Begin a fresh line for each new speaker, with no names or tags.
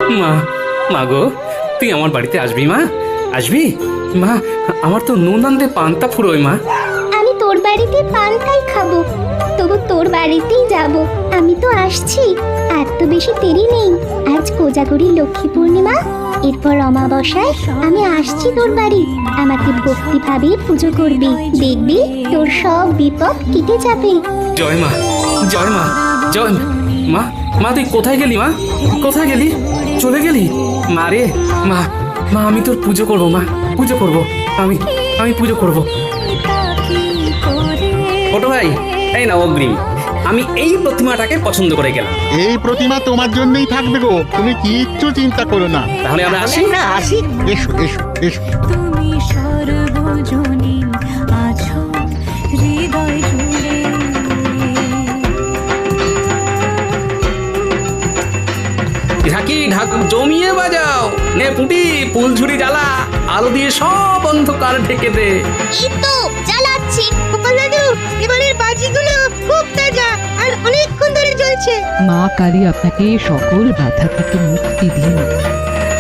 মা, মা গো, তুই আমার বাড়িতে আসবি মা? আসবি মা? আমার তো নুন আনতে পান্তা ফুরোয় মা।
আমি তোর বাড়িতে পান্তাই খাবো, তবু তোর বাড়িতেই যাব। আমি তো আসছি, আর তো বেশি দেরি নেই। আজ কোজাগরী লক্ষ্মী পূর্ণিমা, এরপর অমাবস্যায় আমি আসছি তোর বাড়ি। আমাকে ভক্তিভাবে পুজো করবি, দেখবি তোর সব বিপদ কেটে যাবে।
জয় মা, জয় মা, জয় মা। মা, মা তুই কোথায় গেলি মা? কোথায় গেলি? চলে গেলি? মা রে, মা, মা আমি তোর পুজো করবো মা, পুজো করবো। আমি আমি পুজো করবো। ছোট ভাই, এই না অগ্রিম, আমি এই প্রতিমাটাকে পছন্দ করে গেলাম।
এই প্রতিমা তোমার জন্যই থাকবে গো, তুমি কিচ্ছু চিন্তা করো না।
তাহলে আমরা আসি।
এসো এসো এসো।
তুমি সর্বজনীন আছো হৃদয় জুড়ে।
ঢাকি ঢাক জমিয়ে বাজাও, নে পুটি ফুলঝুরি জ্বালা, আলো দিয়ে সব অন্ধকার ঢেকে দে।
এই তো জ্বালাচ্ছি।
গোপাল দাদু, এবারের বাজিগুলো খুব তাজা আর অনেকক্ষণ ধরে জ্বলছে।
মা কালী আপনাকে সকল বাধা থেকে মুক্তি দিন।